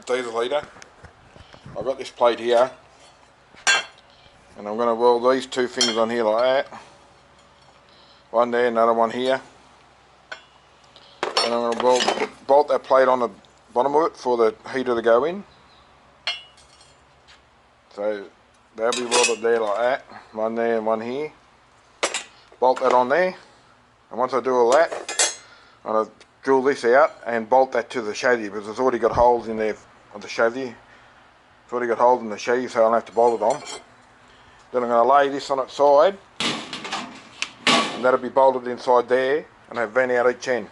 diesel heater. I've got this plate here, and I'm going to weld these two things on here like that. One there, another one here. And I'm going to bolt that plate on the bottom of it for the heater to go in. So they'll be welded there like that. One there and one here. Bolt that on there. And once I do all that, I'm going to drill this out and bolt that to the chassis, because it's already got holes in there on the chassis. It's already got holes in the chassis, so I'll have to bolt it on. Then I'm going to lay this on its side, and that'll be bolted inside there, and have vent out each end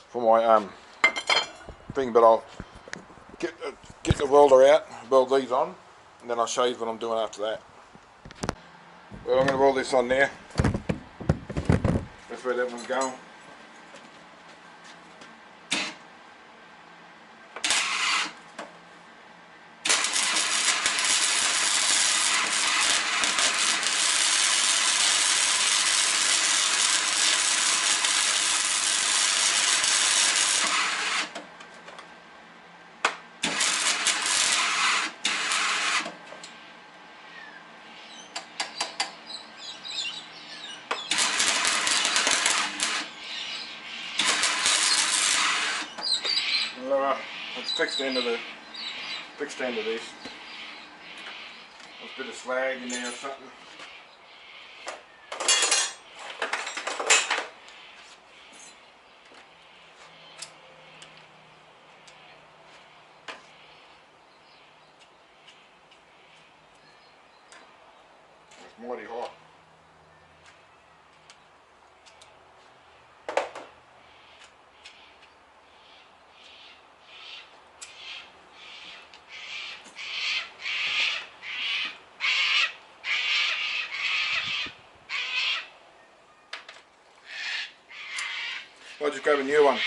for my thing. But I'll get the welder out, weld these on, and then I'll show you what I'm doing after that. Well, I'm going to weld this on there. That's where that one's going. Let's fix the end of this. There's a bit of slag in there or something. It's mighty hot. I'll just grab a new one.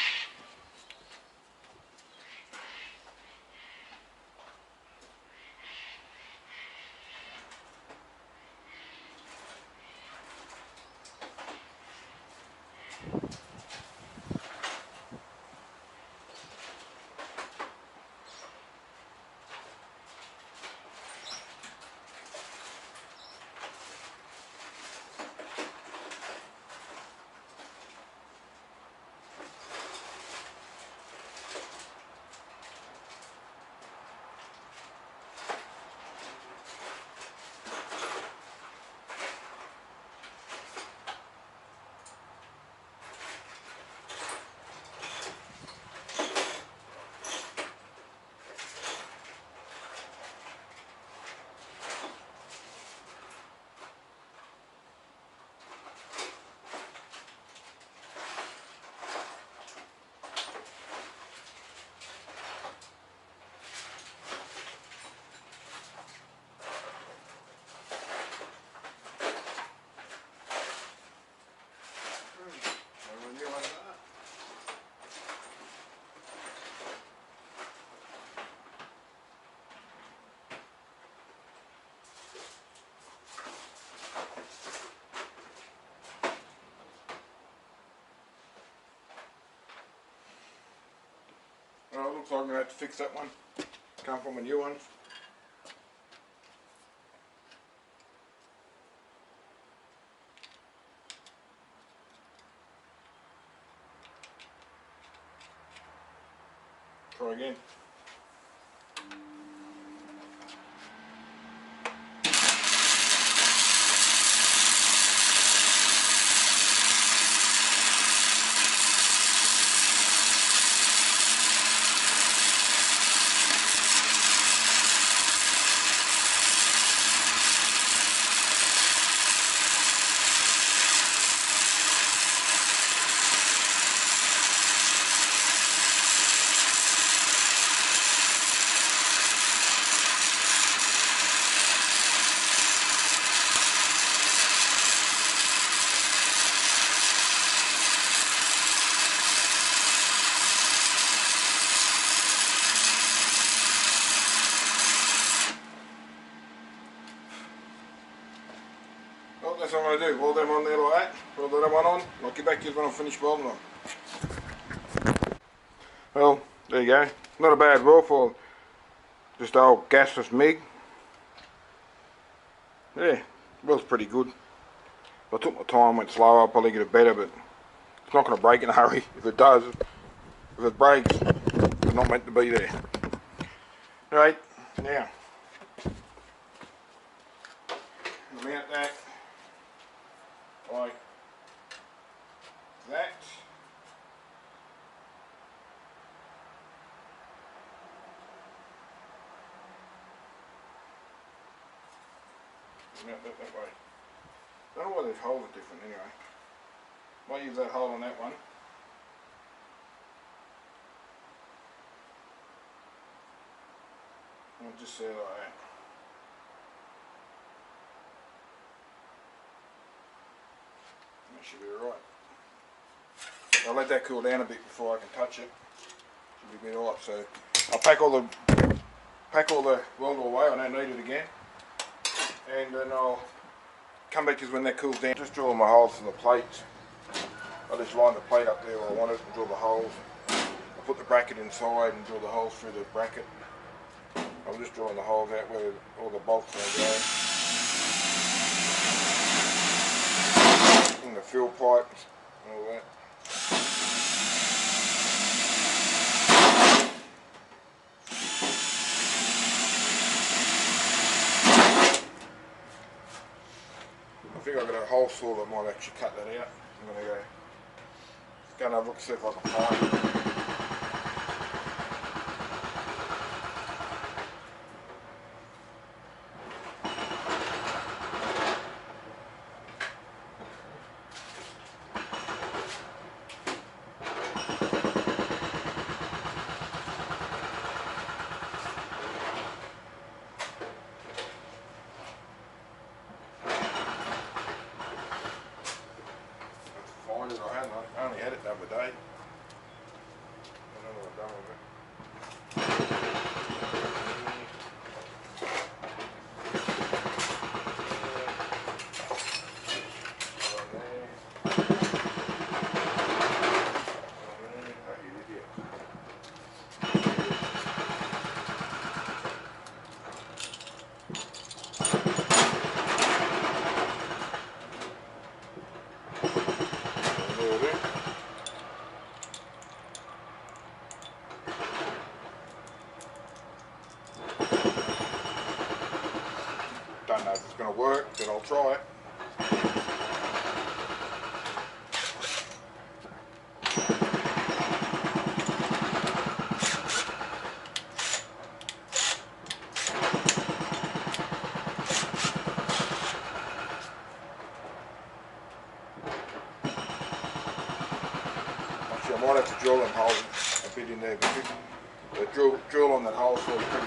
Well, it looks like I'm going to have to fix that one. Come from a new one. Try again. Well, that's what I'm going to do. Weld them on there like that. Weld that one on. I'll get back to you when I finish welding them. Well, there you go. Not a bad roll for just old gasless MIG. Yeah, rolls pretty good. If I took my time, went slower, I'll probably get it better, but it's not going to break in a hurry. If it does, if it breaks, it's not meant to be there. Right, now, mount that like that. Mount that way. I don't know why these holes are different anyway. Might use that hole on that one. And I'll just set it like that. That should be alright. I'll let that cool down a bit before I can touch it. Should be a bit alright. So I'll pack all the weld away. I don't need it again. And then I'll come back to when that cools down. Just drill my holes in the plates. I just line the plate up there where I want it and drill the holes. I'll put the bracket inside and drill the holes through the bracket. I'm just drilling the holes out where all the bolts are going. And the fuel pipes and all that. I think I've got a hole saw that might actually cut that out. I'm going to go and have a look, see if I can find it. I only had it the other day. I don't know what I've done with it. Don't know if it's going to work, but I'll try it. Actually, I might have to drill them holes a bit in there because the drill on that hole feels pretty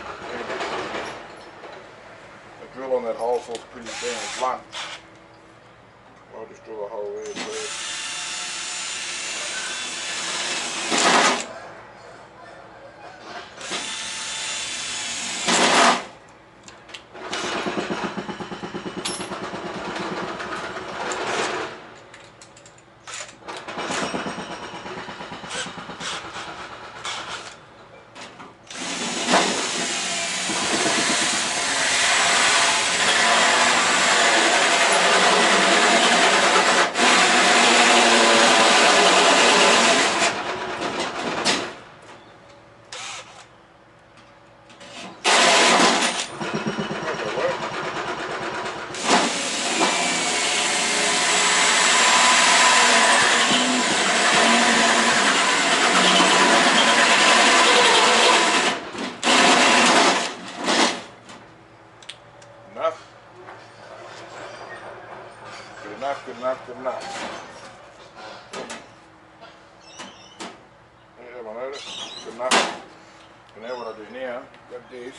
drill on that hole feels pretty damn blunt. I'll just drill a hole there first. Good enough. Yeah, I noticed. Good enough. And now what I do now, grab this,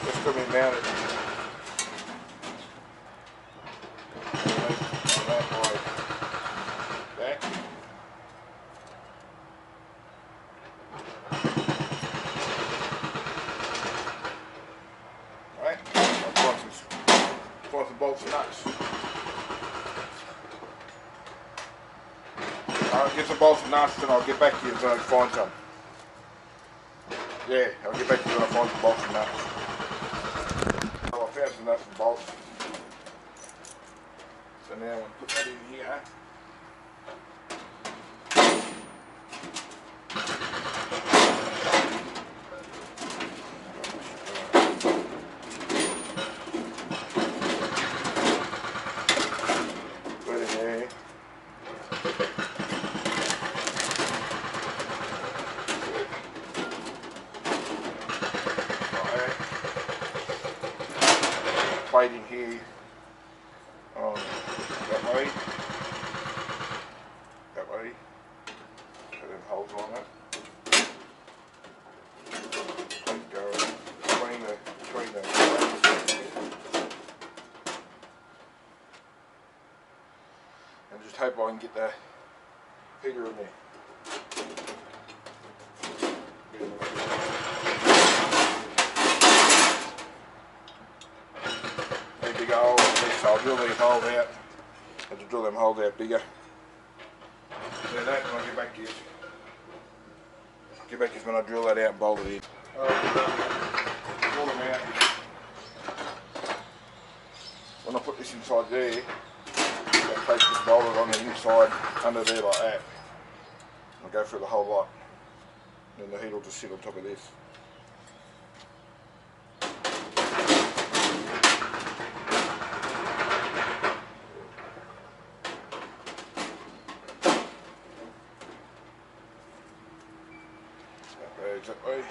just to be mounted. Bolts and nuts. I'll get some bolts and nuts and I'll get back to you as I find some. Yeah, I'll get back to when I find some bolts and nuts. So I found some nuts and bolts. So now I'm going to put that in here. Put it in there. Plate in here that way, so them holes on it. Plate go between the and just hope I can get the heater in there. Big hole, so I'll drill these holes out. I have to drill them holes out bigger. Do that when I get back to you. Get back to you when I drill that out and bolt it in. Drill them out. When I put this inside there, that place is bolted on the inside under there like that. I'll go through the whole lot. Then the heat will just sit on top of this. That way.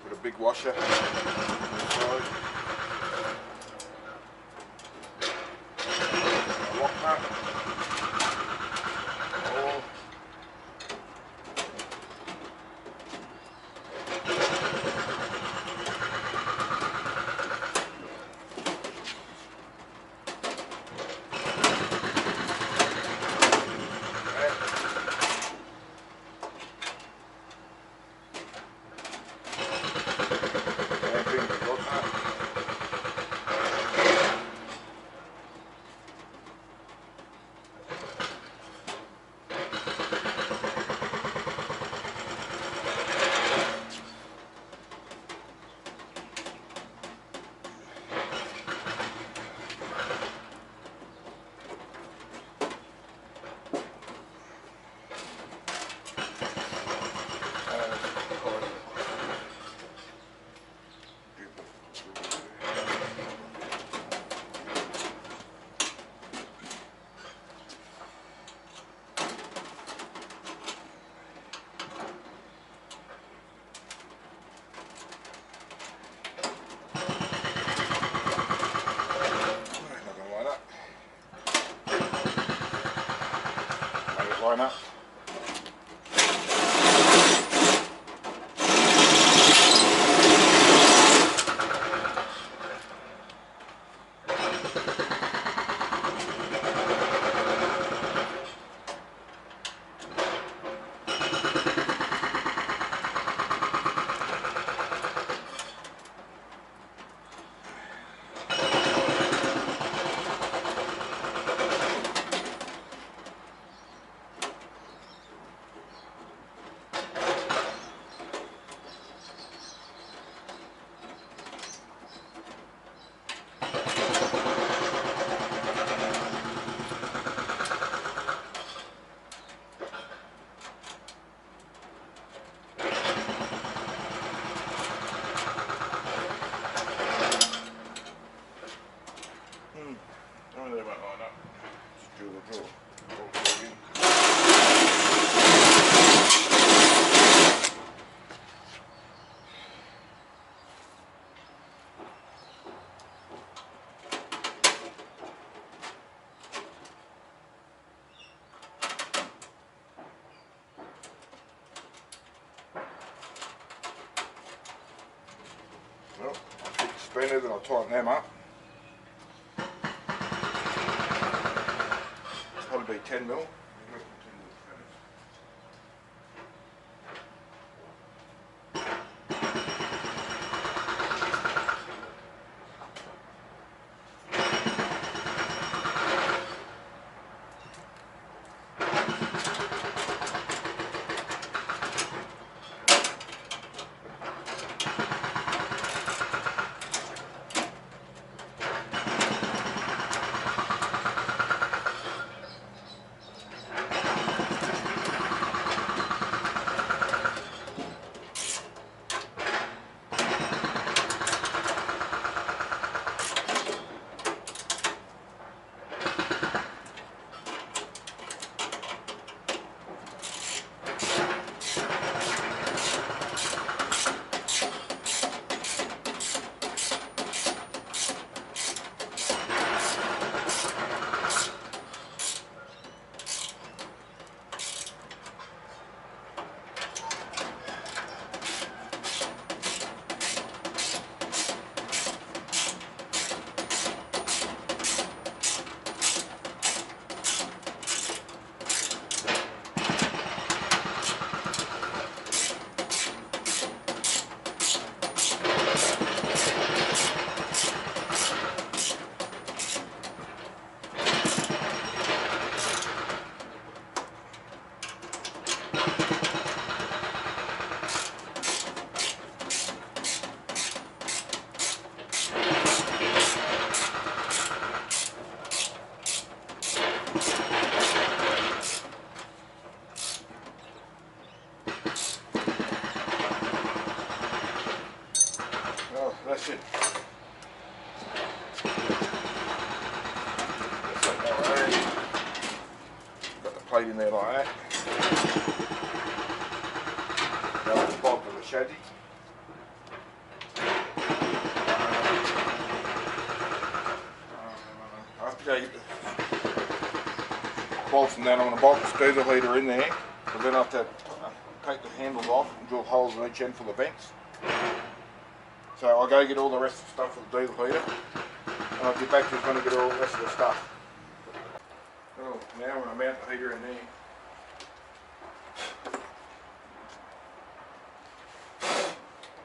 Put a big washer inside. Line up. Oh, they won't line up. Just drill the drill. Well, I'll take the spinners and I'll tighten them up. to be 10 mil. Oh, that's it. That's it that way. Got the plate in there like that. Now the bolt of the chassis. I have to go get the bolts and then I'm going to bolt the diesel heater in there. But then I have to take the handles off and drill holes in each end for the vents. So I'll go get all the rest of the stuff for the diesel heater and I'll get back to going to get all the rest of the stuff. Oh, now I'm going to mount the heater in there.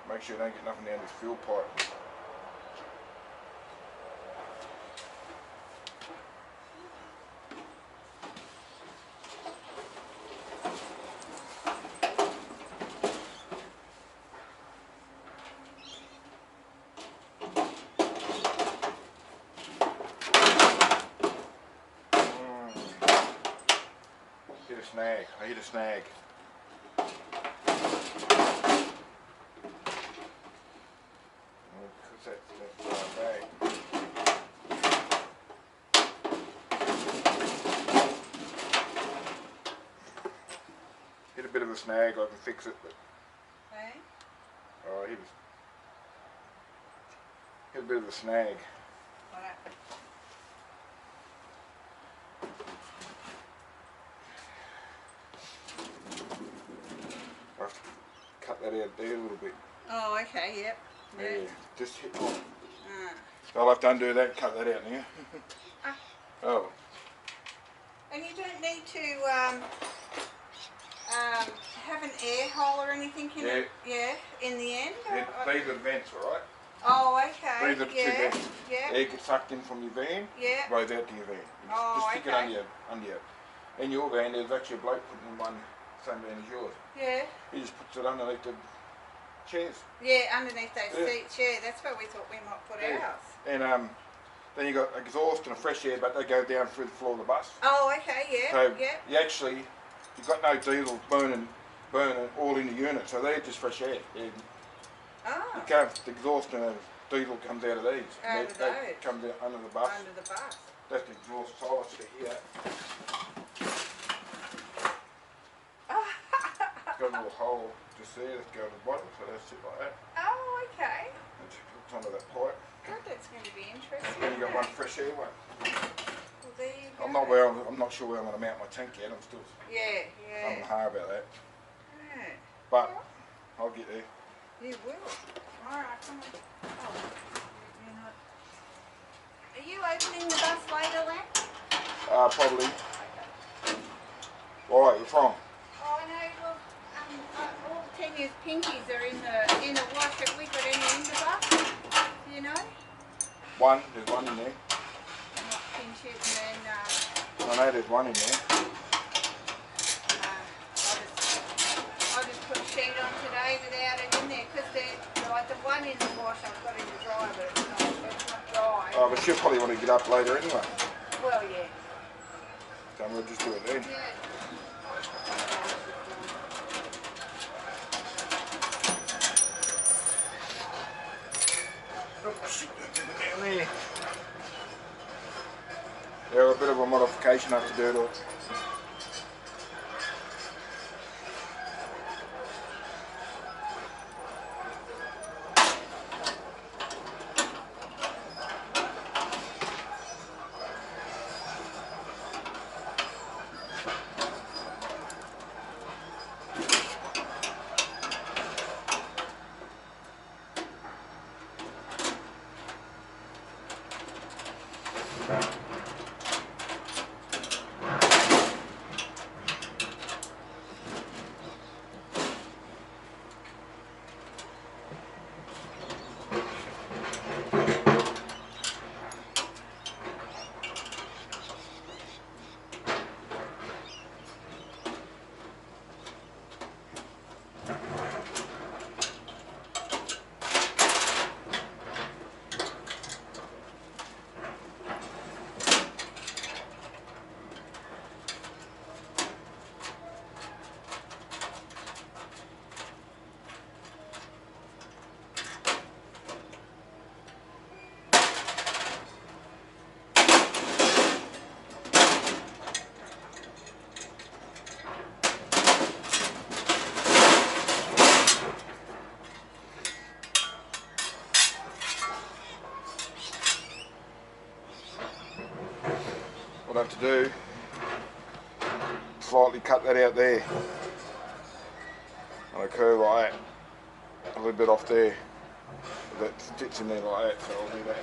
Make sure you don't get nothing down this fuel pipe. Snag. I hit a snag. Bag. Hit a bit of a snag. I can fix it, but hey? Oh, hit a bit of a snag. What happened? I have to cut that out there a little bit. Oh, okay, yep. Yeah, just hit on. Ah. So I'll have to undo that and cut that out now. Ah. Oh. And you don't need to have an air hole or anything in it? Yeah, in the end? Yeah, these are the vents, alright? Oh, okay. These are the two vents. Yeah. Air gets sucked in from your van, Yeah. goes out to your van. Just stick it under your. In your van, there's actually a bloke putting in one same van as yours. Yeah. He just puts it underneath the chairs. Yeah, underneath those seats. Yeah, that's where we thought we might put ours. And then you got exhaust and a fresh air, but they go down through the floor of the bus. Oh, okay. Yeah. So yeah. you've got no diesel burning all in the unit, so they're just fresh air. You can't, the exhaust and the diesel comes out of these. Out of those. Comes out under the bus. Under the bus. That's the exhaust size to here. It's got a little hole just there that goes to the bottom, so that's it like that. Oh, okay. It's hooked onto that pipe. God, that's going to be interesting. Then you got one fresh air one. Well, there you go. I'm not sure where I'm going to mount my tank yet. I'm still Yeah. hard about that. Yeah. But I'll get there. You will. Alright, come on. Oh, you're not. Are you opening the bus later, Len? Probably. Okay. Why, you from? Oh no, well, all the 10 years pinkies are in the wash. Have we got any in the box? Do you know? There's one in there. I might pinch it and then I know there's one in there. I'll just put a sheet on today without it in there because like the one in the wash I've got in the dryer, but it's not dry. Oh, but she'll probably want to get up later anyway. Well, yeah. So we'll just do it then. Yeah. Oops, down there. Yeah, a bit of a modification I have to do to it. What I have to do, slightly cut that out there on a curve like that, a little bit off there, that fits in there like that, so I'll do that.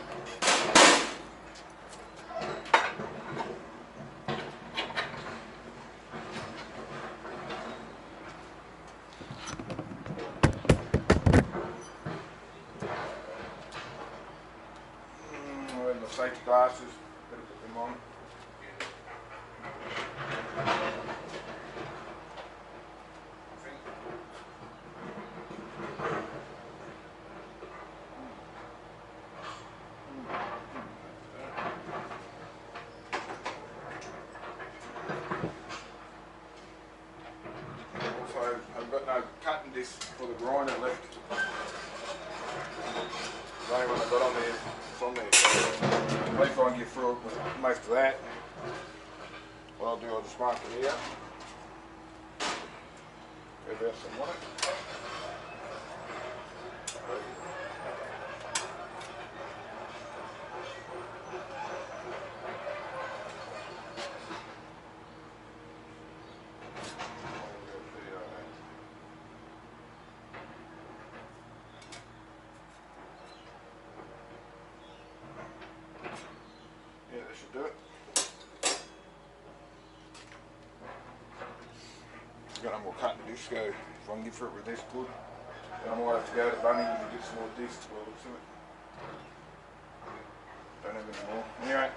I have my safety glasses, better put them on. Also, I've got no cutting disc for the grinder left. The only one I got on there is on there. So at least I can get through it with most of that. What I'll do, I'll just mark it here. Go about some on it. Yeah, that should do it. I've got no more cutting discs, go if I can get through it with this good. Then I might have to go to Bunnings and get some more discs by the looks of it. Don't have any more. Anyway.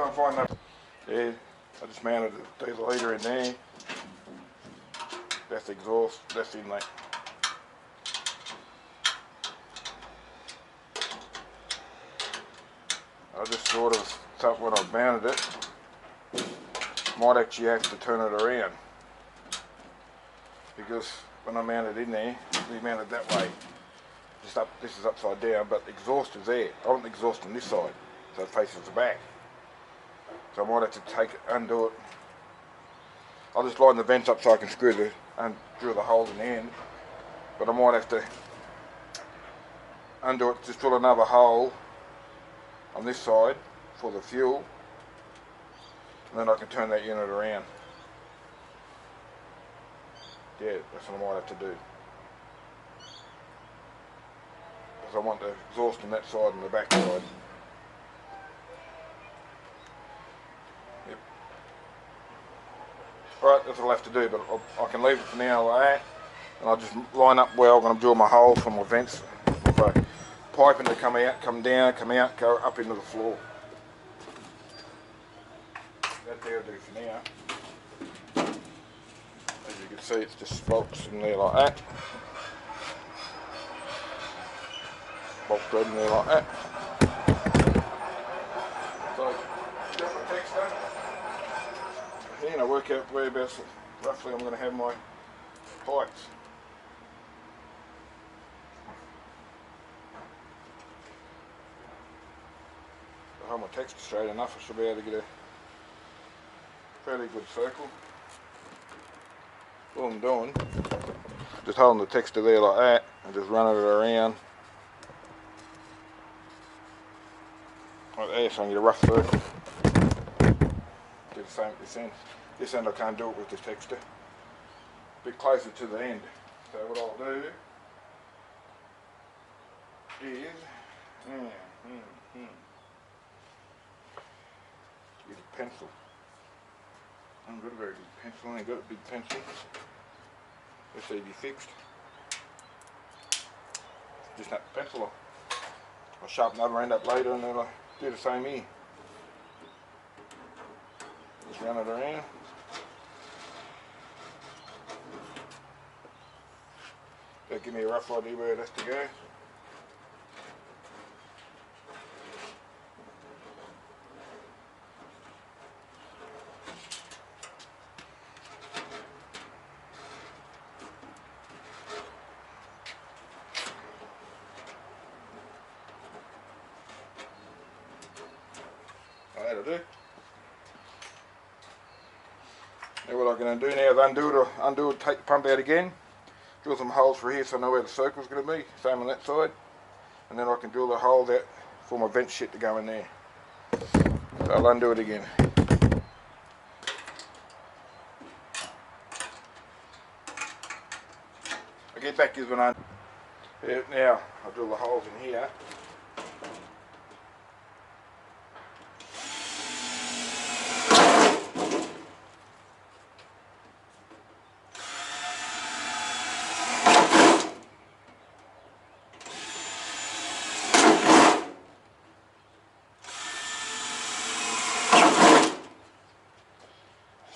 I can find that. Yeah, I just mounted the diesel heater in there. That's the exhaust, that's the inlet. I just sort of thought when I mounted it, might actually have to turn it around. Because when I mounted in there, we mounted that way. This is upside down, but the exhaust is there. I want the exhaust on this side, so it faces the back. So I might have to undo it. I'll just line the vents up so I can drill the holes in the end. But I might have to undo it, just drill another hole on this side for the fuel, and then I can turn that unit around. Yeah, that's what I might have to do. Because I want the exhaust on that side and the back side. Yep. Alright, that's what I'll have to do, but I can leave it for now like that, and I'll just line up where I'm going to drill my hole for my vents. With a piping to come out, come down, come out, go up into the floor. That there'll do for now. As you can see, it's just bolts in there like that. Bolt thread in there like that. So, got my text done. And I work out whereabouts roughly I'm going to have my pipes. If I hold my text straight enough, I should be able to get a fairly good circle. All I'm doing, just holding the texture there like that and just running it around like there so I can get a rough circle. Do the same at this end. This end I can't do it with the texture. A bit closer to the end. So what I'll do is get a pencil. I haven't got a very big pencil, I ain't got a big pencil. This need to be fixed. Just snap the pencil off. I'll sharpen the other end up later and then I'll do the same here. Just run it around. That'll give me a rough idea where it has to go. That'll do. Now what I'm going to do now is undo it, take the pump out again, drill some holes for here so I know where the circle's going to be, same on that side, and then I can drill the holes out for my vent shit to go in there. So I'll undo it again. I get back is when now I'll drill the holes in here.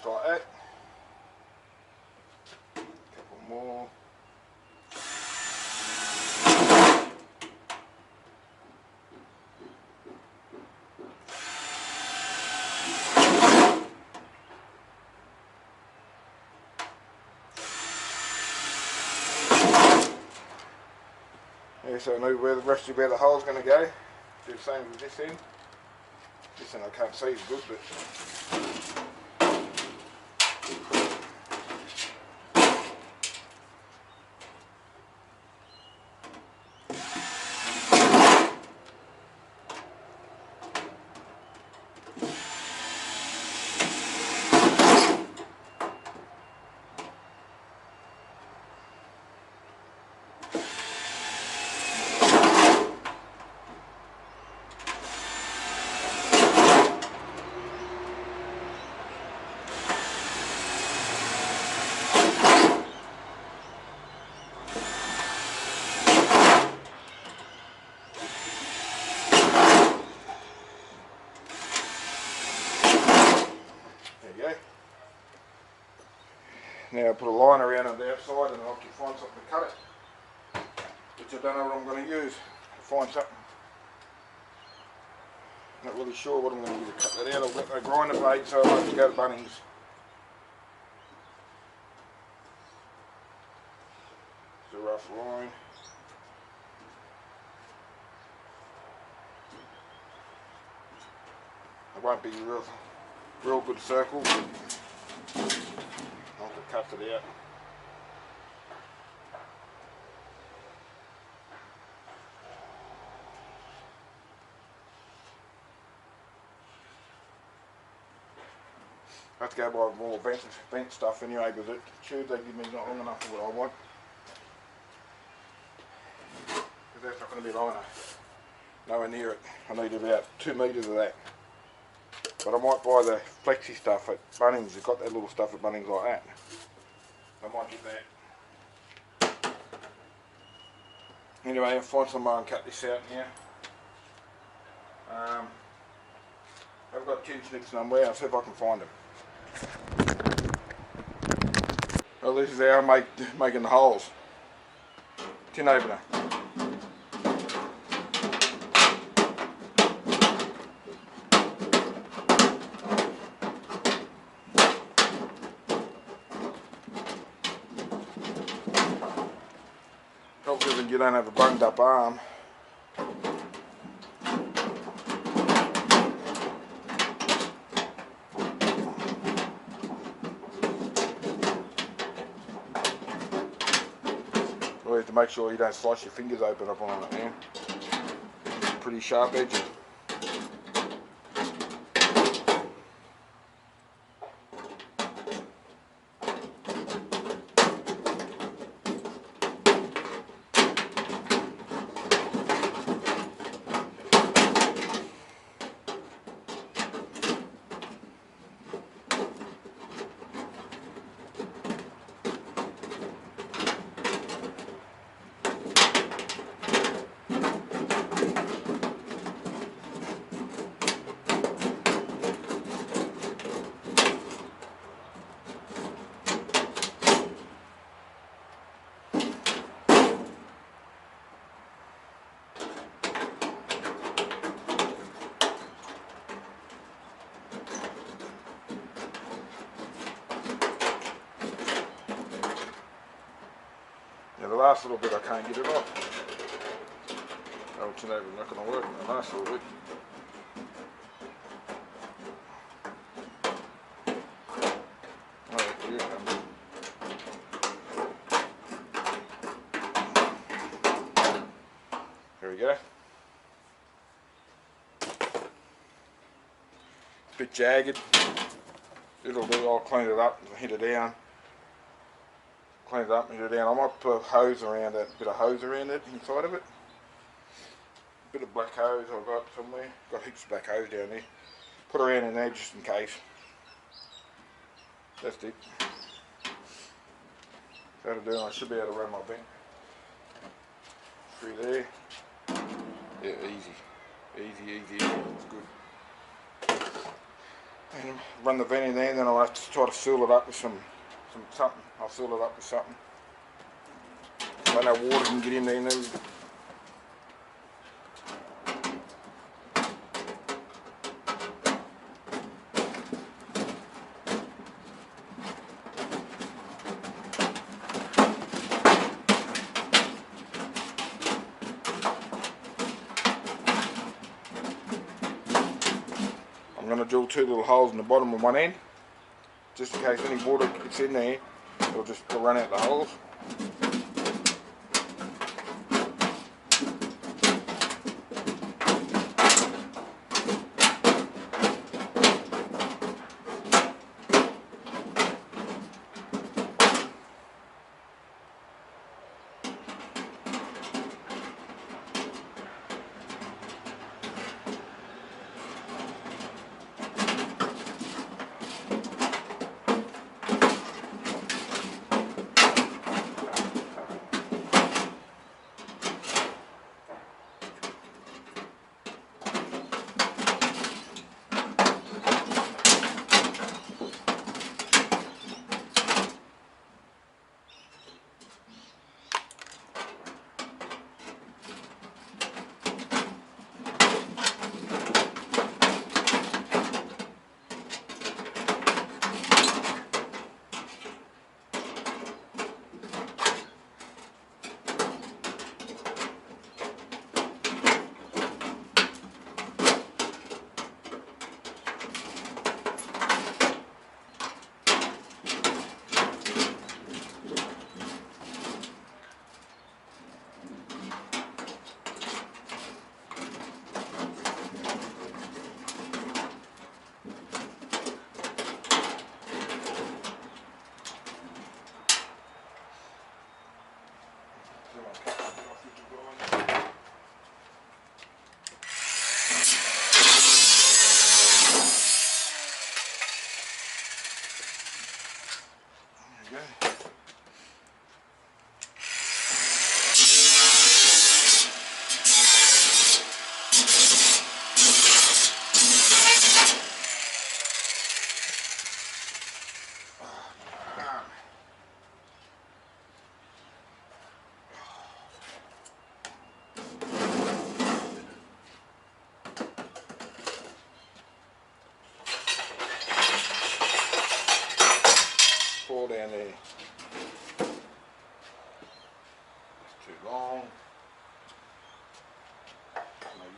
Like that. Couple more. Yeah, so I know where the rest of where the hole's going to go. Do the same with this end. This end I can't see is good, but Now I put a line around on the outside and I'll have to find something to cut it. Which I don't know what I'm going to use to find something. Not really sure what I'm going to use to cut that out. I've got no grinder blade, so I'll have to go to Bunnings. It's a rough line. It won't be real good circle. I'll have to cut it out. I have to go buy more vent stuff anyway, because the tube they give me is not long enough for what I want. Because that's not going to be long enough. Nowhere near it. I need about 2 metres of that. But I might buy the flexi stuff at Bunnings. They've got that little stuff at Bunnings like that. I might get that. Anyway, I'll find somewhere and cut this out now. I've got tin snips somewhere. I'll see if I can find them. Well, this is how I'm making the holes. Tin opener. Helps if you don't have a bunged up arm. You have to make sure you don't slice your fingers open up on it, man. Pretty sharp edges. Now the last little bit I can't get it off. Oh, it's not going to work. The last little bit. Oh, here it comes. There we go. It's a bit jagged. It'll do. I'll clean it up and hit it down. Clean it up and hit it down. I might put a hose around it, a bit of hose around it inside of it. A bit of black hose I've got somewhere. Got heaps of black hose down there. Put around in there just in case. That's it. That'll do. I should be able to run my vent through there. Yeah, easy. It's good. And run the vent in there, and then I'll have to try to seal it up with something. I'll seal it up with something. So no water can get in there. I'm going to drill 2 little holes in the bottom of one end, just in case any water gets in there. It'll just run out the holes.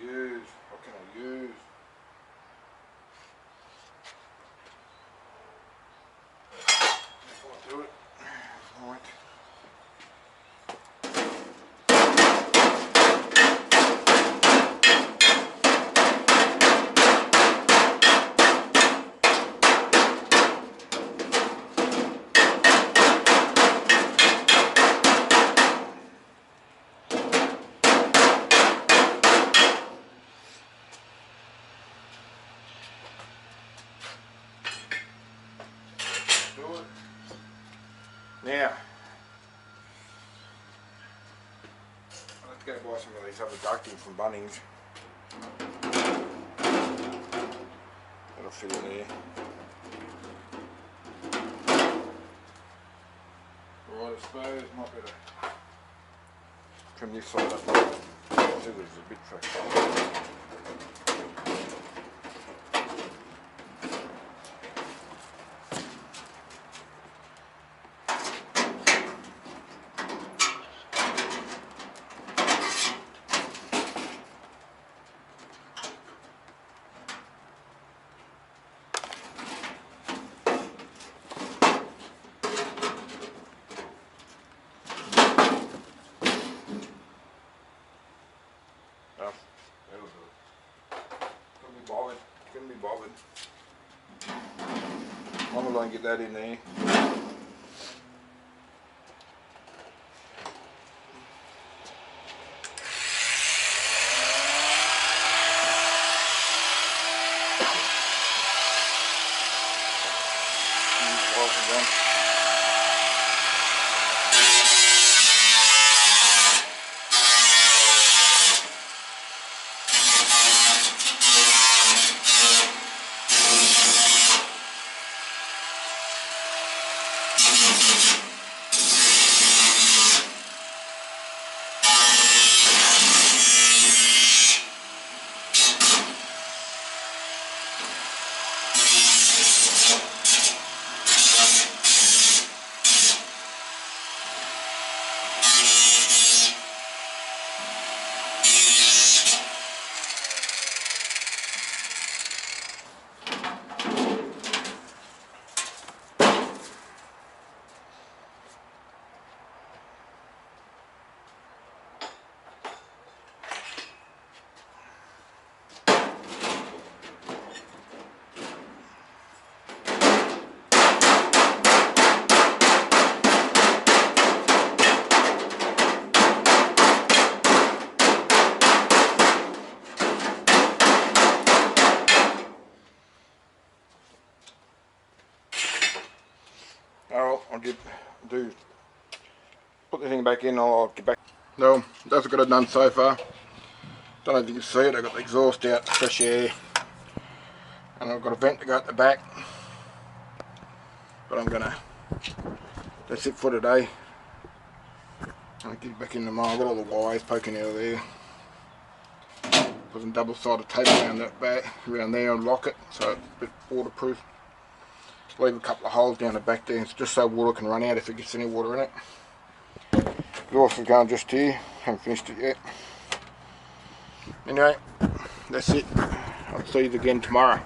use? What can I use? I'll do it. Right. Now, let's go buy some of these other ducting from Bunnings. That'll fit in there. Right, I suppose might be able to trim this side up. Scissors a bit fresh. That'll do it. Couldn't be bothered. I'm going to get that in there. Alright, put the thing back in, I'll get back. No, that's what I've got it done so far. Don't know if you can see it, I've got the exhaust out, fresh air. And I've got a vent to go at the back. But that's it for today. I'll get it back in tomorrow. I've got all the wires poking out of there. Put some double-sided tape around that back, around there and lock it so it's a bit waterproof. Leave a couple of holes down the back there just so water can run out if it gets any water in it. Exhaust is going just here, haven't finished it yet. Anyway, that's it. I'll see you again tomorrow.